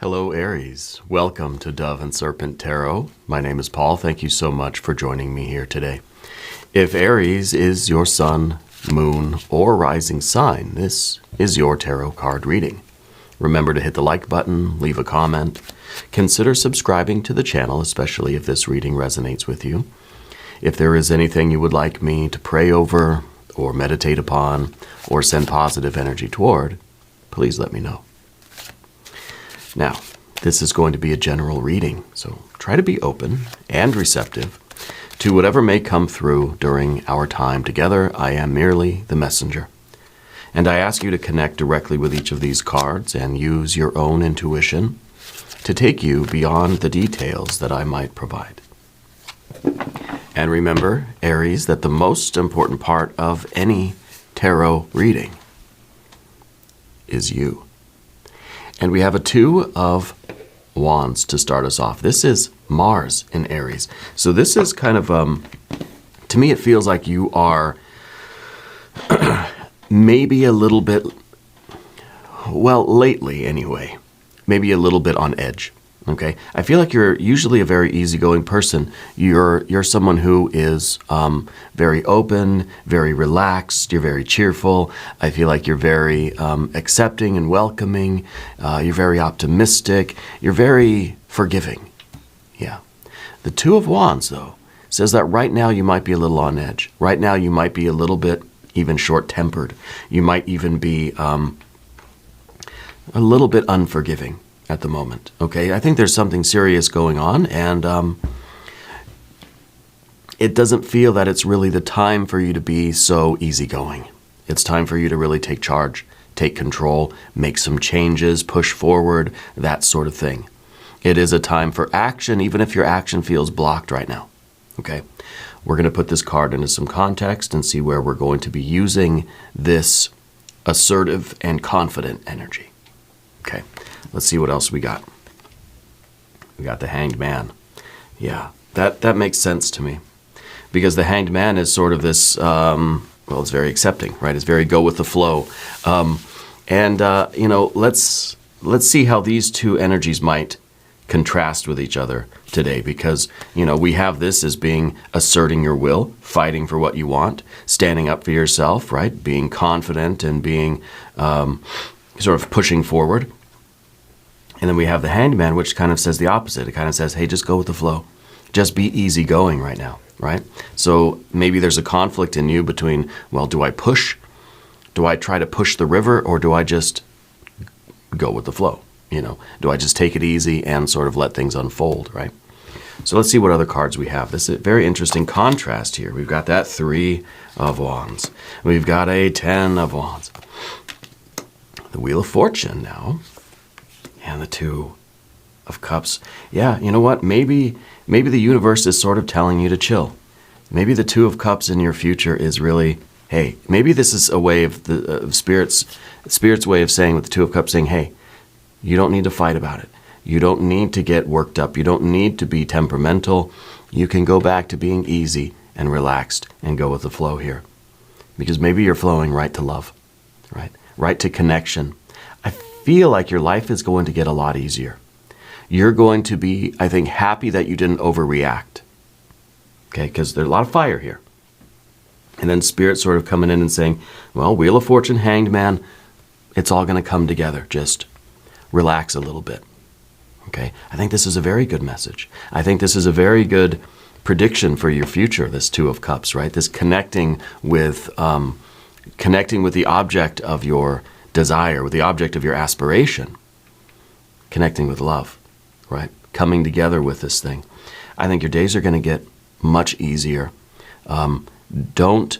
Hello, Aries. Welcome to Dove and Serpent Tarot. My name is Paul. Thank you so much for joining me here today. If Aries is your sun, moon, or rising sign, this is your tarot card reading. Remember to hit the like button, leave a comment. Consider subscribing to the channel, especially if this reading resonates with you. If there is anything you would like me to pray over, or meditate upon, or send positive energy toward, please let me know. Now, this is going to be a general reading, so try to be open and receptive to whatever may come through during our time together. I am merely the messenger. And I ask you to connect directly with each of these cards and use your own intuition to take you beyond the details that I might provide. And remember, Aries, that the most important part of any tarot reading is you. And we have a Two of Wands to start us off. This is Mars in Aries. So this is kind of, to me it feels like you are maybe a little bit, well, lately anyway, maybe a little bit on edge. Okay, I feel like you're usually a very easygoing person. You're someone who is very open, very relaxed. You're very cheerful. I feel like you're very accepting and welcoming. You're very optimistic. You're very forgiving. Yeah. The Two of Wands, though, says that right now you might be a little on edge. Right now you might be a little bit even short-tempered. You might even be a little bit unforgiving at the moment. Okay, I think there's something serious going on, and it doesn't feel that it's really the time for you to be so easygoing. It's time for you to really take charge, take control, make some changes, push forward, that sort of thing. It is a time for action, even if your action feels blocked right now. Okay, we're going to put this card into some context and see where we're going to be using this assertive and confident energy. Okay, let's see what else we got. We got the Hanged Man. Yeah, that makes sense to me. Because the Hanged Man is sort of this, well, it's very accepting, right? It's very go with the flow. You know, let's see how these two energies might contrast with each other today. Because, you know, we have this as being asserting your will, fighting for what you want, standing up for yourself, right? Being confident and being sort of pushing forward. And then we have the Hanged Man, which kind of says the opposite. It kind of says, hey, just go with the flow. Just be easygoing right now, right? So maybe there's a conflict in you between, well, do I push? Do I try to push the river, or do I just go with the flow? You know, do I just take it easy and sort of let things unfold, right? So let's see what other cards we have. This is a very interesting contrast here. We've got that Three of Wands. We've got a Ten of Wands. The Wheel of Fortune now. And the Two of Cups. Yeah, you know what? Maybe the universe is sort of telling you to chill. Maybe the Two of Cups in your future is really, hey, maybe this is a way of the Spirit's way of saying with the Two of Cups, saying, hey, you don't need to fight about it. You don't need to get worked up. You don't need to be temperamental. You can go back to being easy and relaxed and go with the flow here. Because maybe you're flowing right to love, right? Right to connection. I feel like your life is going to get a lot easier. You're going to be, I think, happy that you didn't overreact. Okay, because there's a lot of fire here. And then Spirit sort of coming in and saying, well, Wheel of Fortune, Hanged Man, it's all going to come together. Just relax a little bit. Okay, I think this is a very good message. I think this is a very good prediction for your future, this Two of Cups, right? This connecting with the object of your desire, with the object of your aspiration, connecting with love, right? Coming together with this thing. I think your days are going to get much easier. Don't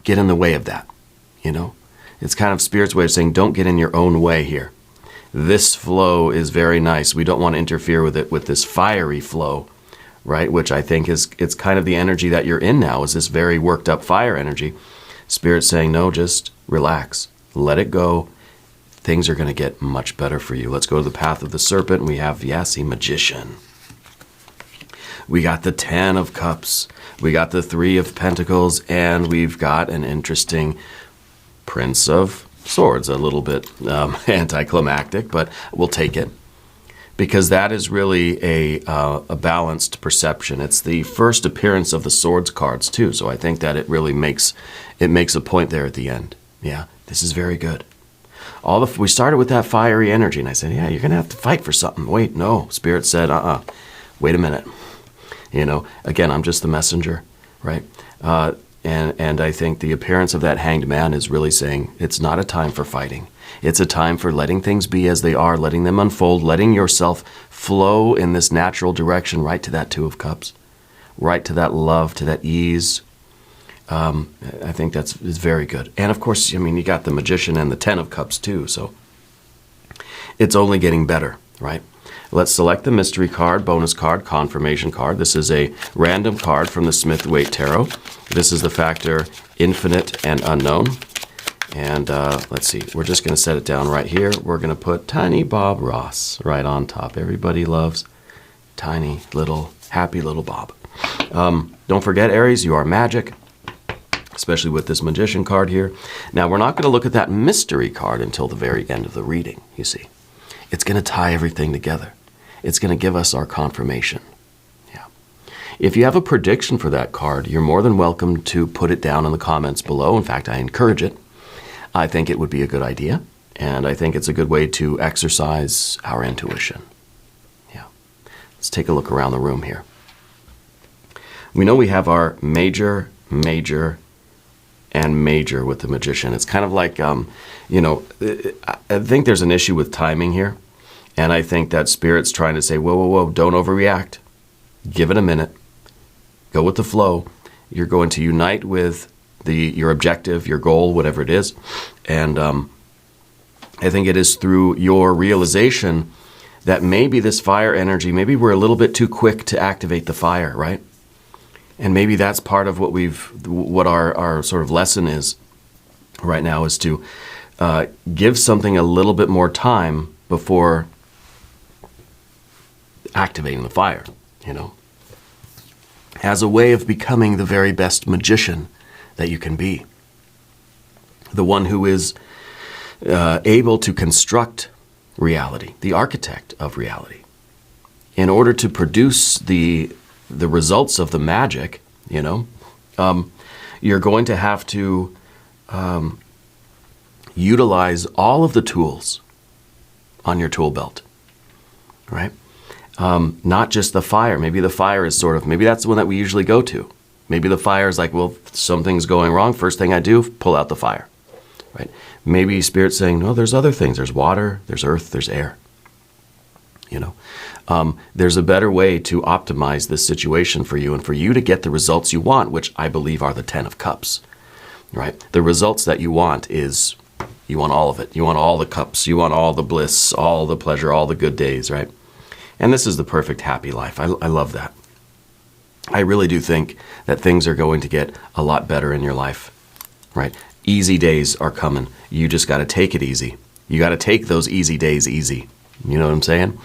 get in the way of that, you know? It's kind of Spirit's way of saying, don't get in your own way here. This flow is very nice. We don't want to interfere with it with this fiery flow, right? Which I think it's kind of the energy that you're in now, is this very worked up fire energy. Spirit's saying, no, just relax. Let it go. Things are going to get much better for you. Let's go to the path of the serpent. We have, yes, a magician. We got the Ten of Cups. We got the Three of Pentacles. And we've got an interesting Prince of swords, a little bit anticlimactic, but we'll take it. Because that is really a balanced perception. It's the first appearance of the swords cards too, so I think that it really makes a point there at the end. Yeah, this is very good. We started with that fiery energy, and I said, yeah, you're going to have to fight for something. Wait, no. Spirit said, wait a minute. Again, I'm just the messenger, right? And I think the appearance of that hanged man is really saying it's not a time for fighting. It's a time for letting things be as they are, letting them unfold, letting yourself flow in this natural direction right to that Two of Cups, right to that love, to that ease. I think is very good. And of course, you got the Magician and the Ten of Cups too, so it's only getting better, right? Let's select the mystery card, bonus card, confirmation card. This is a random card from the Smith-Waite Tarot. This is the factor infinite and unknown. And let's see, we're just going to set it down right here. We're going to put Tiny Bob Ross right on top. Everybody loves tiny little, happy little Bob. Don't forget, Aries, you are magic, especially with this Magician card here. Now, we're not going to look at that mystery card until the very end of the reading, you see. It's going to tie everything together. It's going to give us our confirmation. Yeah. If you have a prediction for that card, you're more than welcome to put it down in the comments below. In fact, I encourage it. I think it would be a good idea, and I think it's a good way to exercise our intuition. Yeah. Let's take a look around the room here. We know we have our major, and major with the Magician. It's kind of like, I think there's an issue with timing here, and I think that Spirit's trying to say, whoa, don't overreact. Give it a minute. Go with the flow. You're going to unite with your objective, your goal, whatever it is. And I think it is through your realization that maybe this fire energy, maybe we're a little bit too quick to activate the fire, right? And maybe that's part of what our sort of lesson is right now, is to give something a little bit more time before activating the fire, as a way of becoming the very best magician that you can be. The one who is able to construct reality, the architect of reality. In order to produce the results of the magic, you're going to have to utilize all of the tools on your tool belt, right? Not just the fire. Maybe the fire is maybe that's the one that we usually go to. Maybe the fire is like, well, something's going wrong. First thing I do, pull out the fire, right? Maybe Spirit's saying, no, there's other things. There's water, there's earth, there's air. There's a better way to optimize this situation for you and for you to get the results you want, which I believe are the Ten of Cups, right? The results that you want is, you want all of it. You want all the cups. You want all the bliss, all the pleasure, all the good days, right? And this is the perfect happy life. I love that. I really do think that things are going to get a lot better in your life, right? Easy days are coming. You just got to take it easy. You got to take those easy days easy. You know what I'm saying?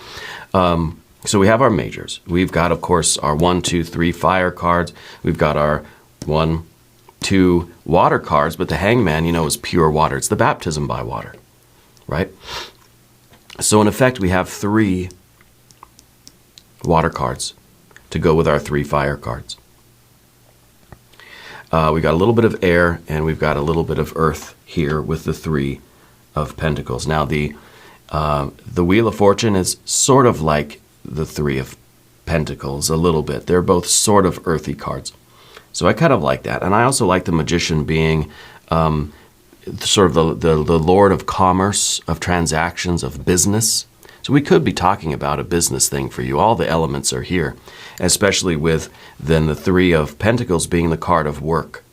So we have our majors. We've got, of course, our 1, 2, 3 fire cards. We've got our 1, 2 water cards, but the hangman, is pure water. It's the baptism by water, right? So in effect, we have 3 water cards to go with our 3 fire cards. We got a little bit of air, and we've got a little bit of earth here with the 3 of Pentacles. Now, the Wheel of Fortune is sort of like the 3 of Pentacles a little bit. They're both sort of earthy cards. So I kind of like that. And I also like the Magician being sort of the Lord of commerce, of transactions, of business. So we could be talking about a business thing for you. All the elements are here, especially with then the 3 of Pentacles being the card of work,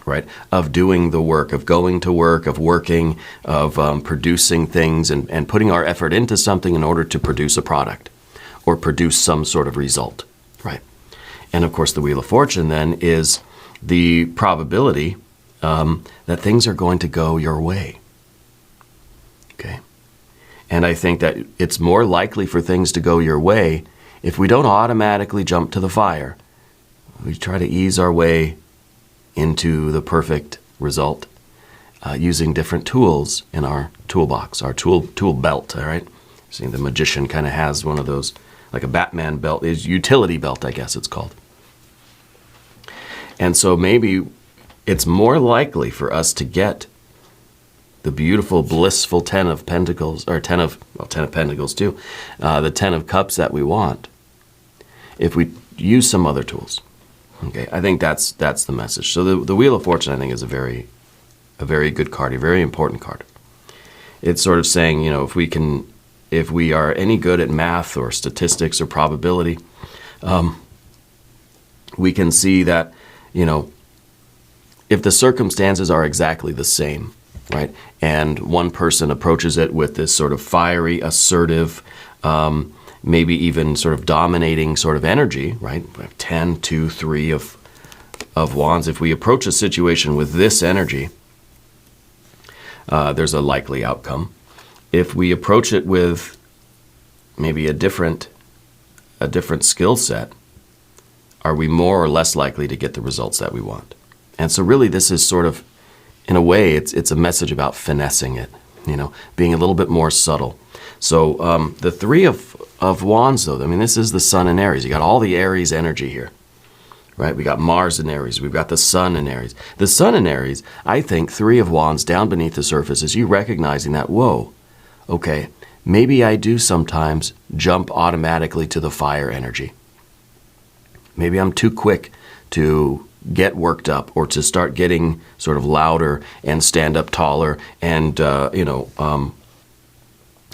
right? Of doing the work, of going to work, of working, of producing things and putting our effort into something in order to produce a product or produce some sort of result, right? And of course, the Wheel of Fortune then is the probability that things are going to go your way, okay? And I think that it's more likely for things to go your way if we don't automatically jump to the fire. We try to ease our way into the perfect result. using different tools in our toolbox, our tool belt, all right? See, the magician kind of has one of those, like a Batman belt, is utility belt, I guess it's called. And so maybe it's more likely for us to get the beautiful, blissful 10 of Pentacles, or 10 of Pentacles too, the 10 of Cups that we want, if we use some other tools. Okay, I think that's the message. So the Wheel of Fortune, I think, is a very good card, a very important card. It's sort of saying, you know, if we are any good at math or statistics or probability, we can see that, you know, if the circumstances are exactly the same, right, and one person approaches it with this sort of fiery, assertive, maybe even sort of dominating sort of energy, right? We have 10, 2, 3 of Wands. If we approach a situation with this energy, there's a likely outcome. If we approach it with maybe a different skill set, are we more or less likely to get the results that we want? And so really this is sort of, in a way, it's a message about finessing it, you know, being a little bit more subtle. So the 3 of Wands, though, I mean, this is the Sun in Aries. You got all the Aries energy here, right? We got Mars in Aries. We've got the Sun in Aries. The Sun in Aries, I think 3 of Wands down beneath the surface is you recognizing that, whoa, okay, maybe I do sometimes jump automatically to the fire energy. Maybe I'm too quick to get worked up or to start getting sort of louder and stand up taller and,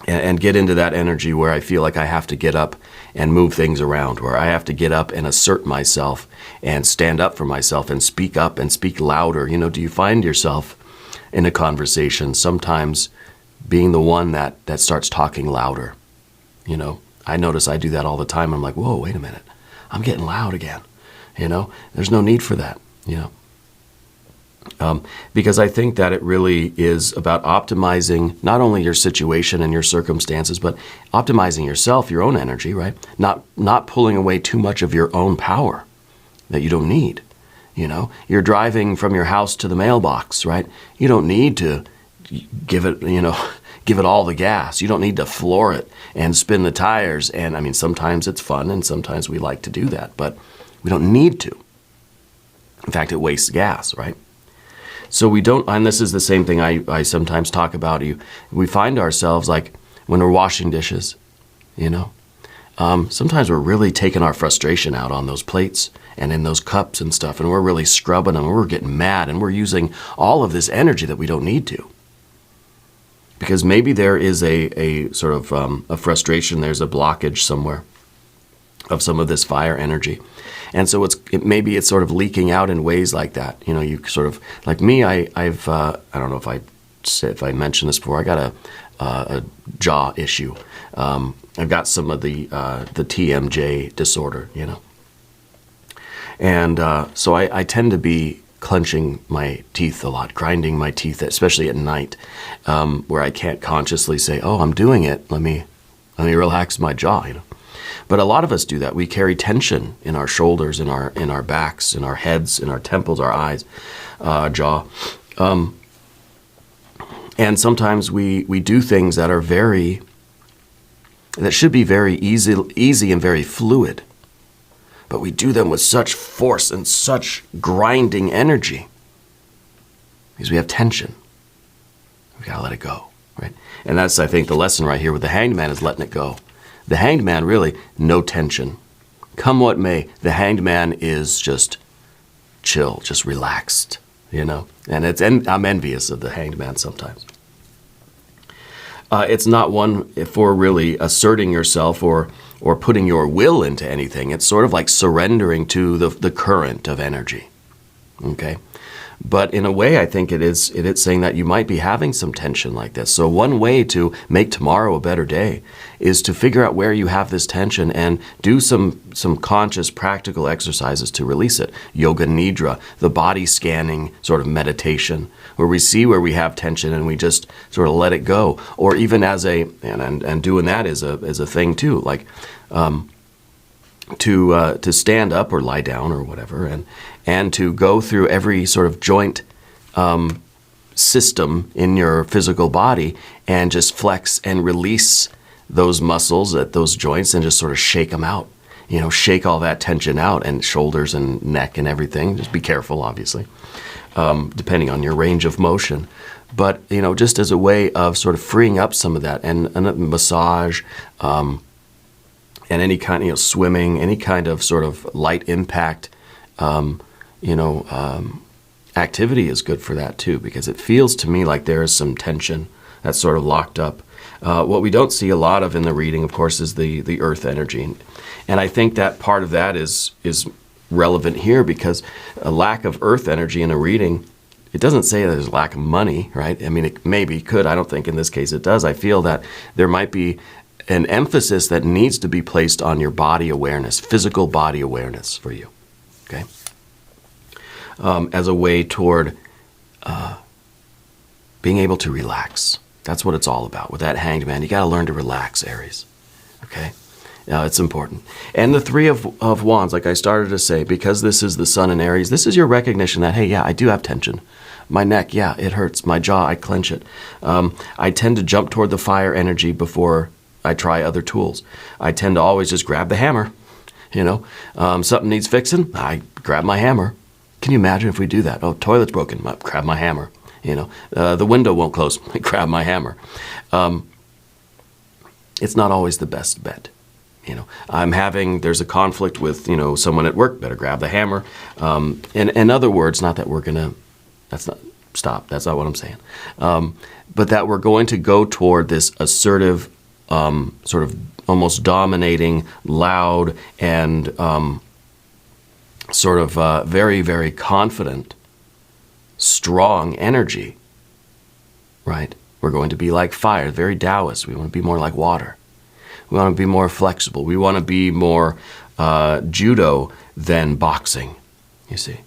and get into that energy where I feel like I have to get up and move things around, where I have to get up and assert myself and stand up for myself and speak up and speak louder. You know, do you find yourself in a conversation sometimes being the one that starts talking louder? You know, I notice I do that all the time. I'm like, whoa, wait a minute. I'm getting loud again. You know, there's no need for that, you know. Because I think that it really is about optimizing not only your situation and your circumstances, but optimizing yourself, your own energy, right? Not pulling away too much of your own power that you don't need. You know, you're driving from your house to the mailbox, right? You don't need to give it all the gas. You don't need to floor it and spin the tires. And I mean, sometimes it's fun and sometimes we like to do that, but we don't need to. In fact, it wastes gas, right? So we don't, and this is the same thing I sometimes talk about. We find ourselves like when we're washing dishes, you know, sometimes we're really taking our frustration out on those plates and in those cups and stuff, and we're really scrubbing them, and we're getting mad, and we're using all of this energy that we don't need to. Because maybe there is a sort of a frustration, there's a blockage somewhere of some of this fire energy. And so maybe it's sort of leaking out in ways like that. You know, you sort of, like me, I don't know if I mentioned this before, I got a jaw issue. I've got some of the TMJ disorder, you know. And so I tend to be clenching my teeth a lot, grinding my teeth, especially at night, where I can't consciously say, oh, I'm doing it, let me relax my jaw, you know. But a lot of us do that. We carry tension in our shoulders, in our backs, in our heads, in our temples, our eyes, jaw. And sometimes we do things that should be very easy and very fluid. But we do them with such force and such grinding energy because we have tension. We gotta let it go, right? And that's, I think, the lesson right here with the Hanged Man is letting it go. The Hanged Man, really, no tension. Come what may, the Hanged Man is just chill, just relaxed, you know? And I'm envious of the Hanged Man sometimes. It's not one for really asserting yourself or putting your will into anything. It's sort of like surrendering to the current of energy, okay? But in a way, I think it is saying that you might be having some tension like this. So one way to make tomorrow a better day is to figure out where you have this tension and do some conscious, practical exercises to release it. Yoga Nidra, the body scanning sort of meditation, where we see where we have tension and we just sort of let it go. Or even as and doing that is a thing too, like to stand up or lie down or whatever, and to go through every sort of joint system in your physical body and just flex and release those muscles at those joints and just sort of shake them out. Shake all that tension out, and shoulders and neck and everything. Just be careful, obviously, depending on your range of motion. But, just as a way of sort of freeing up some of that, and a massage, and any kind, swimming, any kind of sort of light impact, activity is good for that too, because it feels to me like there is some tension that's sort of locked up. What we don't see a lot of in the reading, of course, is the earth energy. And I think that part of that is relevant here, because a lack of earth energy in a reading, it doesn't say there's a lack of money, right? I mean, it maybe could. I don't think in this case it does. I feel that there might be an emphasis that needs to be placed on your body awareness, physical body awareness for you, okay? As a way toward being able to relax. That's what it's all about. With that Hanged Man, you got to learn to relax, Aries, okay? It's important. And the Three of Wands, like I started to say, because this is the Sun in Aries, this is your recognition that, hey, yeah, I do have tension. My neck, yeah, it hurts. My jaw, I clench it. I tend to jump toward the fire energy before I try other tools. I tend to always just grab the hammer. Something needs fixing, I grab my hammer. Can you imagine if we do that? Oh, toilet's broken, I grab my hammer. The window won't close, I grab my hammer. It's not always the best bet. There's a conflict with, someone at work, better grab the hammer. In other words, not that we're going to, that's not what I'm saying. But that we're going to go toward this assertive, sort of almost dominating, loud, and sort of very, very confident, strong energy, right? We're going to be like fire, very Taoist. We want to be more like water. We want to be more flexible. We want to be more judo than boxing, you see.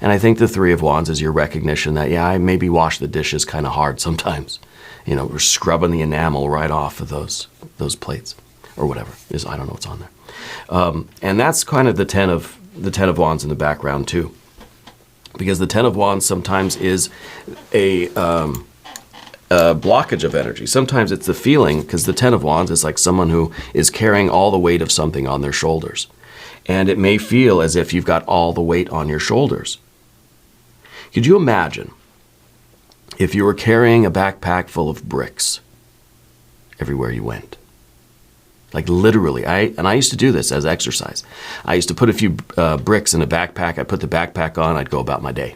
And I think the Three of Wands is your recognition that, yeah, I maybe wash the dishes kind of hard sometimes. We're scrubbing the enamel right off of those plates or whatever. I don't know what's on there. And that's kind of the Ten of Wands in the background too. Because the Ten of Wands sometimes is a blockage of energy. Sometimes it's the feeling, because the Ten of Wands is like someone who is carrying all the weight of something on their shoulders. And it may feel as if you've got all the weight on your shoulders. Could you imagine if you were carrying a backpack full of bricks everywhere you went? Like literally. I used to do this as exercise. I used to put a few bricks in a backpack. I'd put the backpack on. I'd go about my day.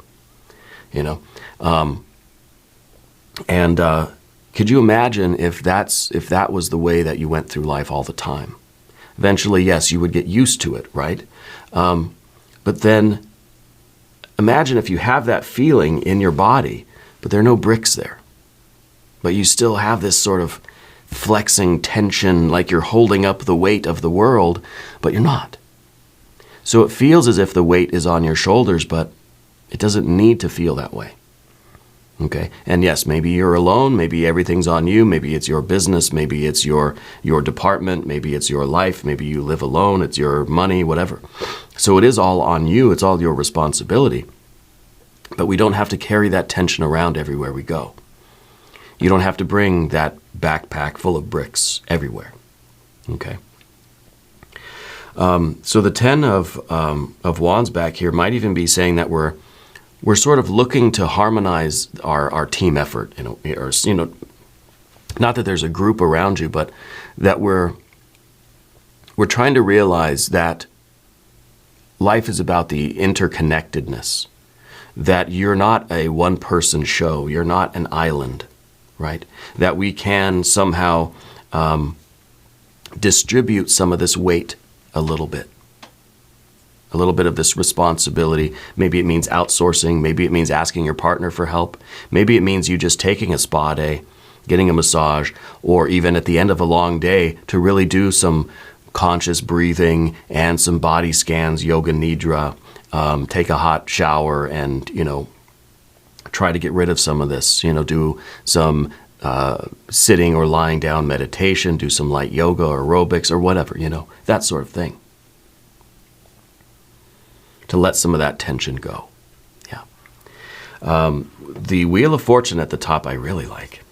And could you imagine if that was the way that you went through life all the time? Eventually, yes, you would get used to it, right? But then imagine if you have that feeling in your body, but there are no bricks there. But you still have this sort of flexing tension, like you're holding up the weight of the world, but you're not. So it feels as if the weight is on your shoulders, but it doesn't need to feel that way. Okay, and yes, maybe you're alone, maybe everything's on you, maybe it's your business, maybe it's your department, maybe it's your life, maybe you live alone, it's your money, whatever. So it is all on you, it's all your responsibility. But we don't have to carry that tension around everywhere we go. You don't have to bring that backpack full of bricks everywhere. Okay. So the Ten of Wands back here might even be saying that we're sort of looking to harmonize our team effort, not that there's a group around you, but that we're trying to realize that life is about the interconnectedness, that you're not a one-person show, you're not an island, right? That we can somehow distribute some of this weight a little bit of this responsibility. Maybe it means outsourcing. Maybe it means asking your partner for help. Maybe it means you just taking a spa day, getting a massage, or even at the end of a long day to really do some conscious breathing and some body scans, yoga nidra, take a hot shower and, try to get rid of some of this, do some sitting or lying down meditation, do some light yoga or aerobics or whatever, that sort of thing. To let some of that tension go. Yeah. The Wheel of Fortune at the top I really like.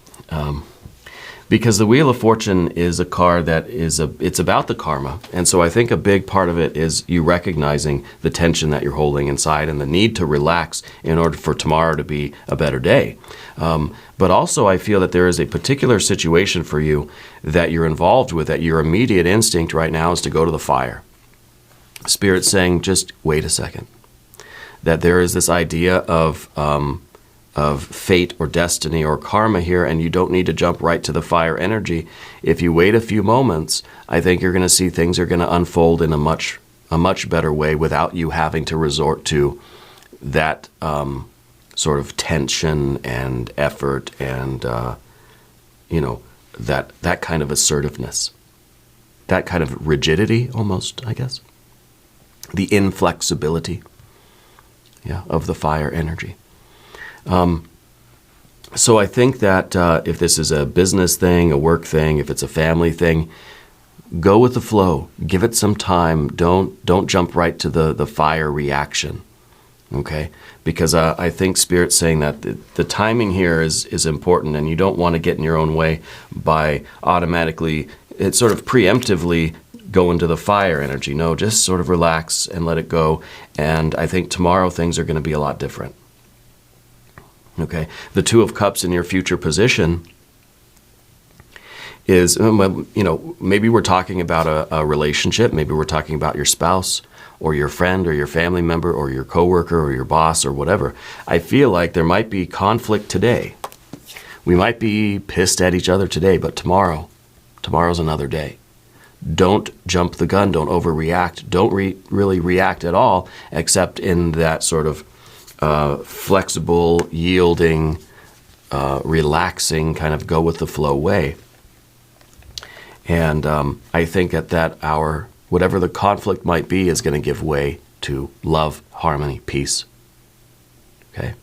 Because the Wheel of Fortune is a card that it's about the karma. And so I think a big part of it is you recognizing the tension that you're holding inside and the need to relax in order for tomorrow to be a better day. But also I feel that there is a particular situation for you that you're involved with, that your immediate instinct right now is to go to the fire. Spirit's saying, just wait a second. That there is this idea of fate or destiny or karma here, and you don't need to jump right to the fire energy. If you wait a few moments, I think you're going to see things are going to unfold in a much better way without you having to resort to that sort of tension and effort and that kind of assertiveness, that kind of rigidity almost, I guess, the inflexibility, of the fire energy. So I think that if this is a business thing, a work thing, if it's a family thing, go with the flow. Give it some time. Don't jump right to the fire reaction, okay? Because I think Spirit's saying that the timing here is important, and you don't want to get in your own way by automatically, it's sort of preemptively go into the fire energy. No, just sort of relax and let it go. And I think tomorrow things are going to be a lot different. Okay, the Two of Cups in your future position is, maybe we're talking about a relationship. Maybe we're talking about your spouse or your friend or your family member or your coworker or your boss or whatever. I feel like there might be conflict today. We might be pissed at each other today, but tomorrow's another day. Don't jump the gun. Don't overreact. Don't really react at all, except in that sort of flexible, yielding, relaxing, kind of go with the flow way. And I think at that hour, whatever the conflict might be is going to give way to love, harmony, peace. Okay?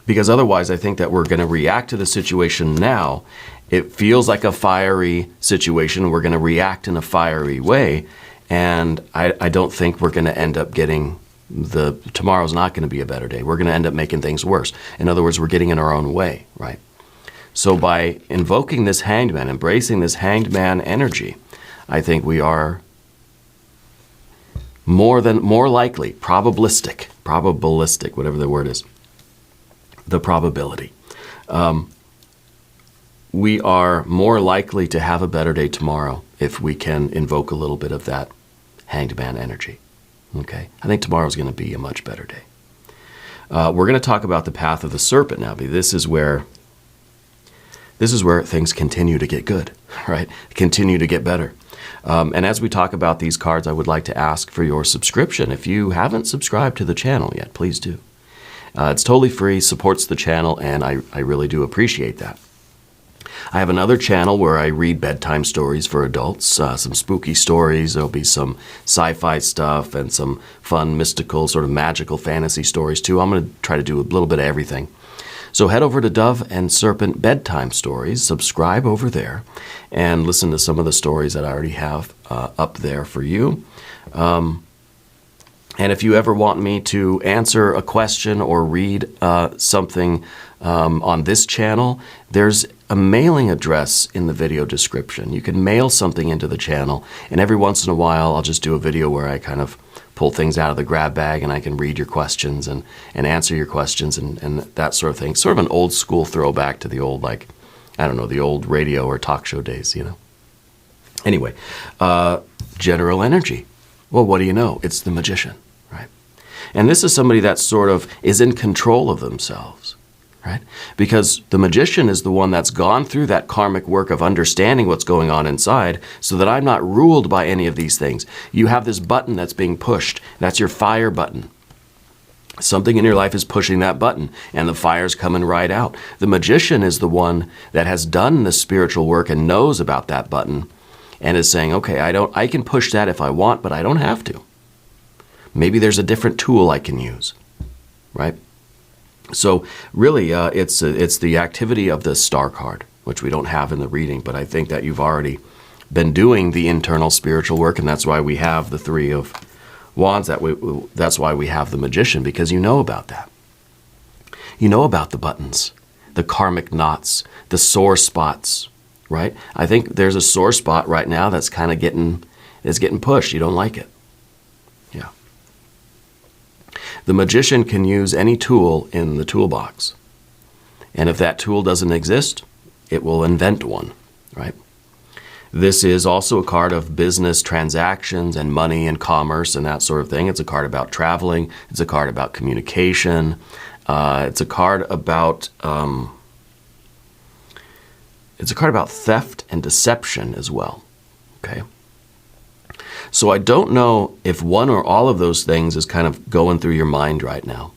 Because otherwise I think that we're going to react to the situation now. It feels like a fiery situation. We're going to react in a fiery way. And I don't think we're going to end up getting tomorrow's not going to be a better day. We're going to end up making things worse. In other words, we're getting in our own way, right? So by invoking this Hanged Man, embracing this Hanged Man energy, I think we are more likely, probabilistic, whatever the word is, the probability. We are more likely to have a better day tomorrow if we can invoke a little bit of that Hanged Man energy. Okay, I think tomorrow's going to be a much better day. We're going to talk about the path of the serpent now. This is where things continue to get good, right? Continue to get better. And as we talk about these cards, I would like to ask for your subscription. If you haven't subscribed to the channel yet, please do. It's totally free, supports the channel, and I really do appreciate that. I have another channel where I read bedtime stories for adults, some spooky stories. There'll be some sci-fi stuff and some fun, mystical, sort of magical fantasy stories too. I'm going to try to do a little bit of everything. So head over to Dove and Serpent Bedtime Stories, subscribe over there, and listen to some of the stories that I already have up there for you. And if you ever want me to answer a question or read something on this channel, there's a mailing address in the video description. You can mail something into the channel, and every once in a while I'll just do a video where I kind of pull things out of the grab bag and I can read your questions and answer your questions and that sort of thing. Sort of an old school throwback to the old, the old radio or talk show days, Anyway, general energy. Well, what do you know? It's the magician, right? And this is somebody that sort of is in control of themselves, right? Because the magician is the one that's gone through that karmic work of understanding what's going on inside so that I'm not ruled by any of these things. You have this button that's being pushed. That's your fire button. Something in your life is pushing that button and the fire's coming right out. The magician is the one that has done the spiritual work and knows about that button and is saying, okay, I can push that if I want, but I don't have to. Maybe there's a different tool I can use, right? So really, it's the activity of the star card, which we don't have in the reading, but I think that you've already been doing the internal spiritual work, and that's why we have the Three of Wands, that's why we have the Magician, because you know about that. You know about the buttons, the karmic knots, the sore spots, right? I think there's a sore spot right now that's kind of getting pushed. You don't like it. Yeah. The Magician can use any tool in the toolbox. And if that tool doesn't exist, it will invent one, right? This is also a card of business transactions and money and commerce and that sort of thing. It's a card about traveling. It's a card about communication. It's a card about theft and deception as well. Okay. So I don't know if one or all of those things is kind of going through your mind right now.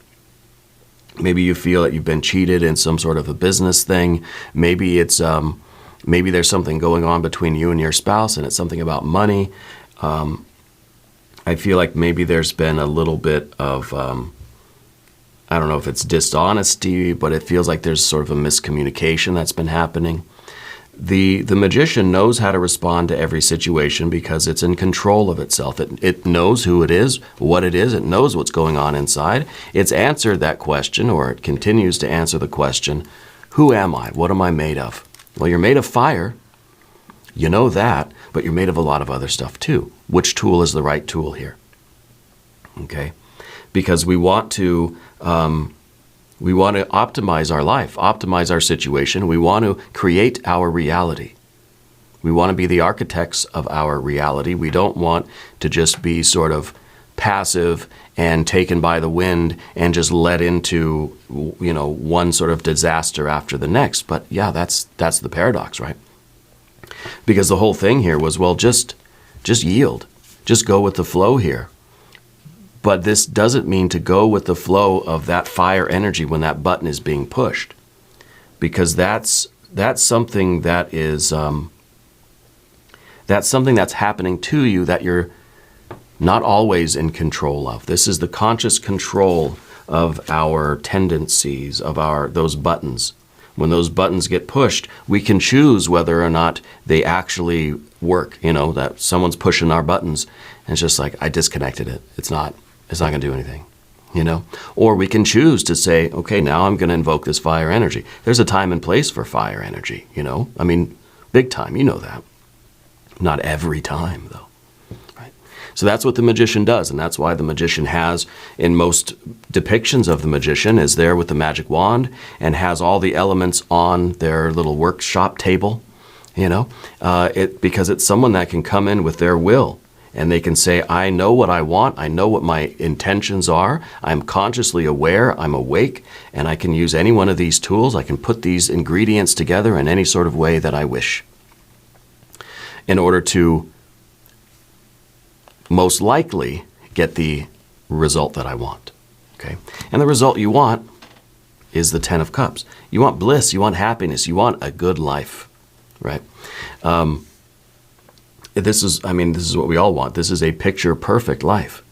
Maybe you feel that you've been cheated in some sort of a business thing. Maybe it's maybe there's something going on between you and your spouse, and it's something about money. I feel like maybe there's been a little bit of I don't know if it's dishonesty, but it feels like there's sort of a miscommunication that's been happening. The Magician knows how to respond to every situation because it's in control of itself. It knows who it is, what it is. It knows what's going on inside. It's answered that question, or it continues to answer the question, who am I? What am I made of? Well, you're made of fire. You know that, but you're made of a lot of other stuff too. Which tool is the right tool here? Okay? Because we want to optimize our life, optimize our situation. We want to create our reality. We want to be the architects of our reality. We don't want to just be sort of passive and taken by the wind and just led into, one sort of disaster after the next. But yeah, that's the paradox, right? Because the whole thing here was, well, just yield. Just go with the flow here. But this doesn't mean to go with the flow of that fire energy when that button is being pushed, because that's something that is that's something that's happening to you that you're not always in control of. This is the conscious control of our tendencies, of those buttons. When those buttons get pushed, we can choose whether or not they actually work. That someone's pushing our buttons, and it's just like, I disconnected it. It's not going to do anything, Or we can choose to say, okay, now I'm going to invoke this fire energy. There's a time and place for fire energy, I mean, big time, you know that. Not every time, though, right? So that's what the Magician does, and that's why the Magician has, in most depictions of the Magician, is there with the magic wand and has all the elements on their little workshop table, because it's someone that can come in with their will. And they can say, I know what I want. I know what my intentions are. I'm consciously aware. I'm awake. And I can use any one of these tools. I can put these ingredients together in any sort of way that I wish in order to most likely get the result that I want. Okay? And the result you want is the Ten of Cups. You want bliss. You want happiness. You want a good life. Right? This is what we all want. This is a picture-perfect life.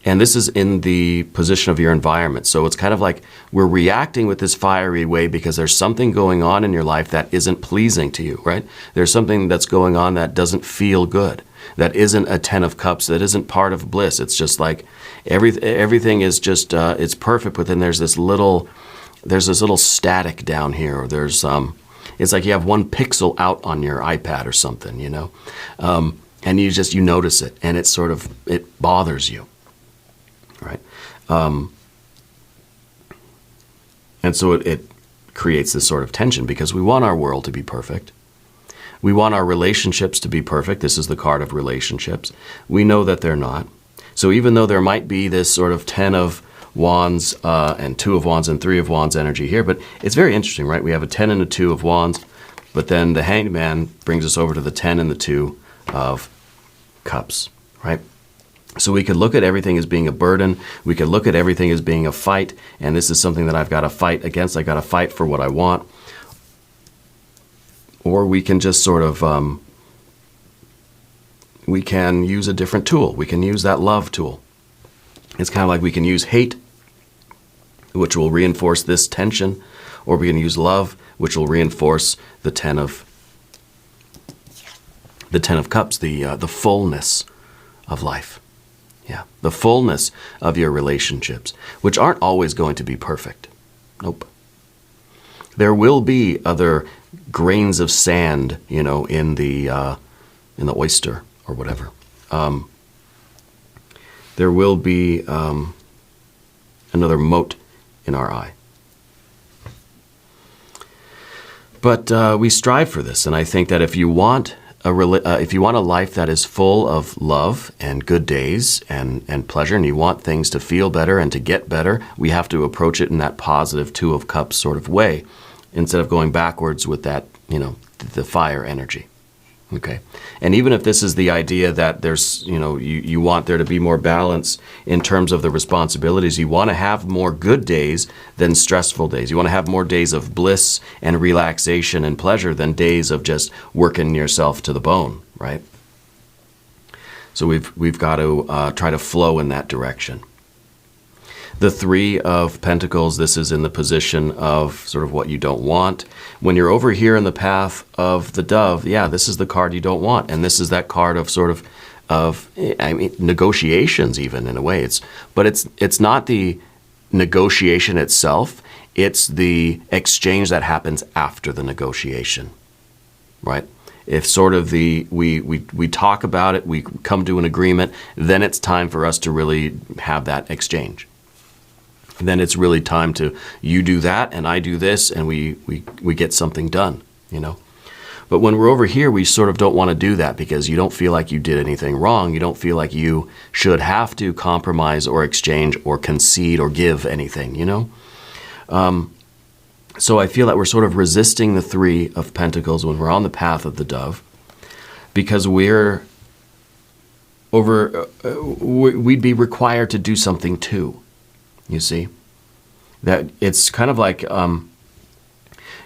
And this is in the position of your environment. So it's kind of like we're reacting with this fiery way because there's something going on in your life that isn't pleasing to you, right? There's something that's going on that doesn't feel good, that isn't a Ten of Cups, that isn't part of bliss. It's just like everything is just, it's perfect, but then there's this little static down here, or there's it's like you have one pixel out on your iPad or something, and you notice it, and it bothers you, right? And so it creates this sort of tension because we want our world to be perfect. We want our relationships to be perfect. This is the card of relationships. We know that they're not. So even though there might be this sort of Ten of Wands and Two of Wands and Three of Wands energy here, but it's very interesting, right? We have a 10 and a 2 of Wands, but then the Hanged Man brings us over to the 10 and the 2 of Cups, right? So we could look at everything as being a burden. We could look at everything as being a fight, and this is something that I've got to fight against. I've got to fight for what I want. Or we can just sort of, we can use a different tool. We can use that love tool. It's kind of like we can use hate, which will reinforce this tension, or we can use love, which will reinforce the Ten of Cups, the fullness of life. Yeah, the fullness of your relationships, which aren't always going to be perfect. Nope. There will be other grains of sand, in the oyster or whatever. There will be another mote in our eye. But we strive for this, and I think that if you want a life that is full of love and good days and pleasure, and you want things to feel better and to get better, we have to approach it in that positive Two of Cups sort of way, instead of going backwards with that, the fire energy. Okay. And even if this is the idea that there's, you want there to be more balance in terms of the responsibilities, you want to have more good days than stressful days. You want to have more days of bliss and relaxation and pleasure than days of just working yourself to the bone, right? So we've got to try to flow in that direction. The Three of Pentacles, this is in the position of sort of what you don't want. When you're over here in the path of the Dove, yeah, this is the card you don't want. And this is that card of negotiations even in a way. But it's not the negotiation itself. It's the exchange that happens after the negotiation, right? If sort of we talk about it, we come to an agreement, then it's time for us to really have that exchange. Then it's really time to, you do that and I do this, and we get something done, But when we're over here, we sort of don't want to do that because you don't feel like you did anything wrong. You don't feel like you should have to compromise or exchange or concede or give anything, So I feel that we're sort of resisting the Three of Pentacles when we're on the path of the Dove, because we'd be required to do something too. You see, that it's kind of like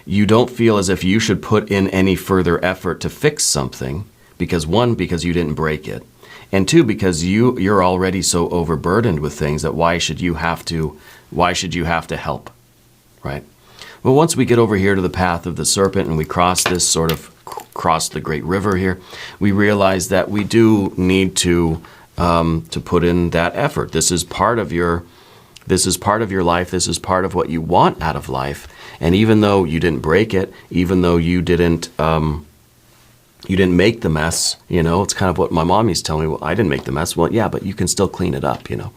you don't feel as if you should put in any further effort to fix something because, one, because you didn't break it, and two, because you're already so overburdened with things that why should you have to help, right? But once we get over here to the path of the Serpent and we cross the great river here, we realize that we do need to put in that effort. This is part of your life. This is part of what you want out of life. And even though you didn't break it, even though you didn't make the mess, it's kind of what my mom used to tell me. Well, I didn't make the mess. Well, yeah, but you can still clean it up, And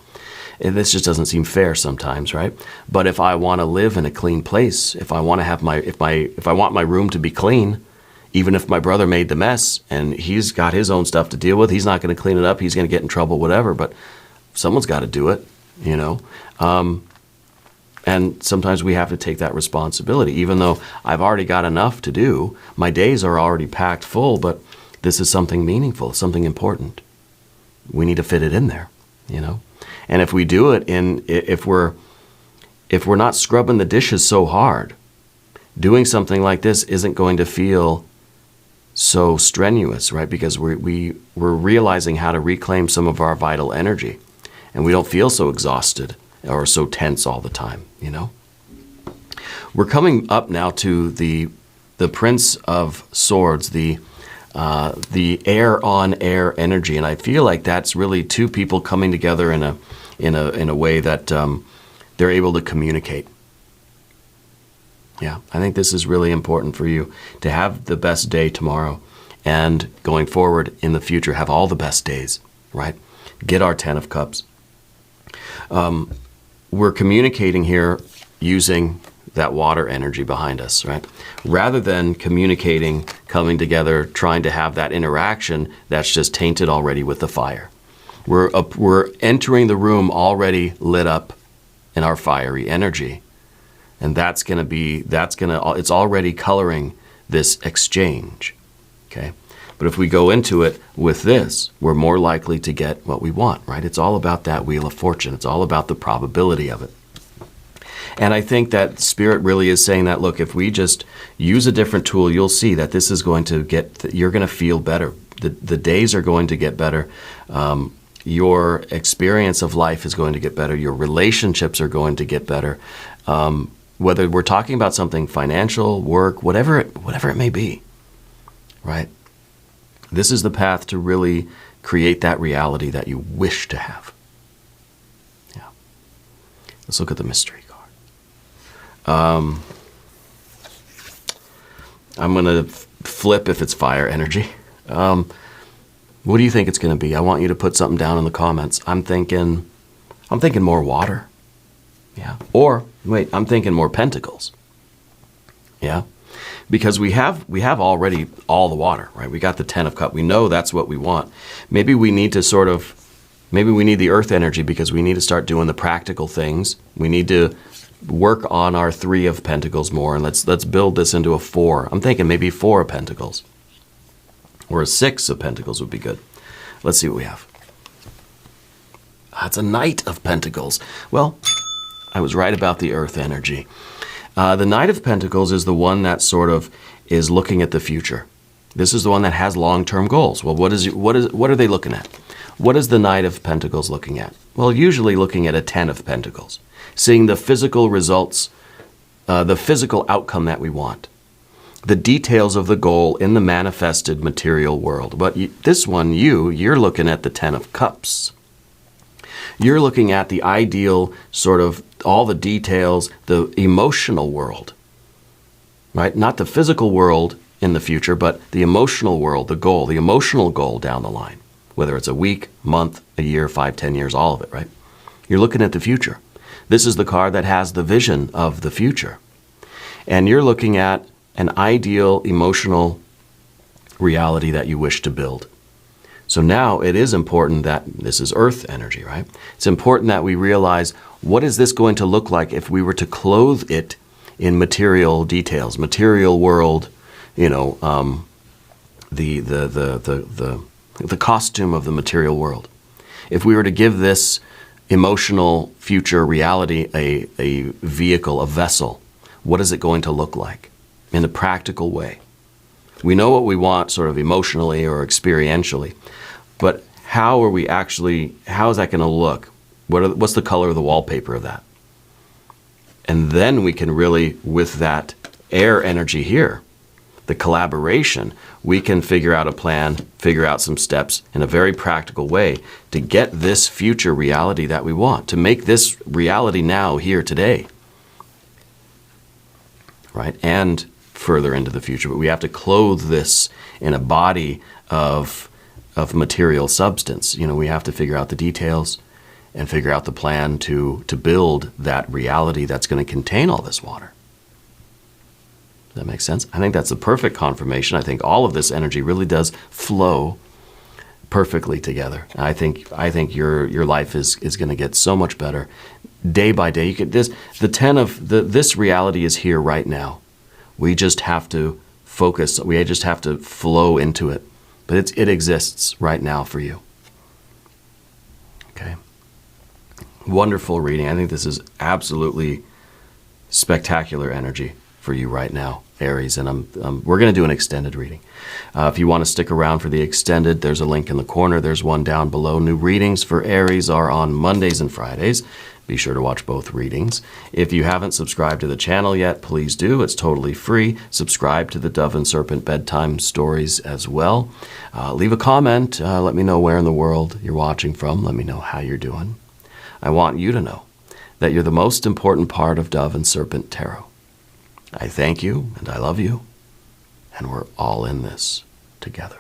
this just doesn't seem fair sometimes, right? But if I want to live in a clean place, if I want to have if I want my room to be clean, even if my brother made the mess and he's got his own stuff to deal with, he's not going to clean it up. He's going to get in trouble, whatever. But someone's got to do it. And sometimes we have to take that responsibility, even though I've already got enough to do. My days are already packed full, but this is something meaningful, something important. We need to fit it in there, And if we do it if we're not scrubbing the dishes so hard, doing something like this isn't going to feel so strenuous, right? Because we're realizing how to reclaim some of our vital energy. And we don't feel so exhausted or so tense all the time, We're coming up now to the Prince of Swords, the air on air energy, and I feel like that's really two people coming together in a way that they're able to communicate. Yeah, I think this is really important for you to have the best day tomorrow, and going forward in the future, have all the best days, right? Get our 10 of Cups. We're communicating here using that water energy behind us, right? Rather than communicating, coming together, trying to have that interaction that's just tainted already with the fire. We're entering the room already lit up in our fiery energy. And it's already coloring this exchange, okay? But if we go into it with this, we're more likely to get what we want, right? It's all about that Wheel of Fortune. It's all about the probability of it. And I think that Spirit really is saying that, look, if we just use a different tool, you'll see that this is going to you're going to feel better. The days are going to get better. Your experience of life is going to get better. Your relationships are going to get better. Whether we're talking about something financial, work, whatever it may be, right? This is the path to really create that reality that you wish to have. Let's look at the mystery card. I'm going to flip if it's fire energy. What do you think it's going to be? I want you to put something down in the comments. I'm thinking more water. Yeah. Or wait, I'm thinking more pentacles. Yeah. Because we have already all the water, right? We got the 10 of cups. We know that's what we want. Maybe we need to maybe we need the earth energy because we need to start doing the practical things. We need to work on our 3 of pentacles more, and let's build this into a 4. I'm thinking maybe 4 of pentacles. Or a 6 of pentacles would be good. Let's see what we have. It's a Knight of Pentacles. Well, I was right about the earth energy. The Knight of Pentacles is the one that sort of is looking at the future. This is the one that has long-term goals. Well, what are they looking at? What is the Knight of Pentacles looking at? Well, usually looking at a 10 of Pentacles, seeing the physical results, the physical outcome that we want, the details of the goal in the manifested material world. But this one, you're looking at the 10 of Cups. You're looking at the ideal, sort of all the details, the emotional world, right? Not the physical world in the future, but the emotional world, the goal, the emotional goal down the line, whether it's a week, month, a year, 5, 10 years, all of it, right? You're looking at the future. This is the card that has the vision of the future. And you're looking at an ideal emotional reality that you wish to build. So now it is important that this is earth energy, right? It's important that we realize, what is this going to look like if we were to clothe it in material details, material world, you know, the costume of the material world. If we were to give this emotional future reality a vehicle, a vessel, what is it going to look like in a practical way? We know what we want sort of emotionally or experientially, but how is that going to look? What's the color of the wallpaper of that? And then we can really, with that air energy here, the collaboration, we can figure out a plan, figure out some steps in a very practical way to get this future reality that we want, to make this reality now, here, today, right? And further into the future, but we have to clothe this in a body of material substance. You know, we have to figure out the details and figure out the plan to build that reality that's going to contain all this water. Does that make sense? I think that's the perfect confirmation. I think all of this energy really does flow perfectly together. I think your life is going to get so much better day by day. This reality is here right now. We just have to focus. We just have to flow into it. But it exists right now for you. Okay. Wonderful reading. I think this is absolutely spectacular energy for you right now, Aries. And we're going to do an extended reading. If you want to stick around for the extended, there's a link in the corner. There's one down below. New readings for Aries are on Mondays and Fridays. Be sure to watch both readings. If you haven't subscribed to the channel yet, please do. It's totally free. Subscribe to the Dove and Serpent bedtime stories as well. Leave a comment. Let me know where in the world you're watching from. Let me know how you're doing. I want you to know that you're the most important part of Dove and Serpent Tarot. I thank you and I love you, and we're all in this together.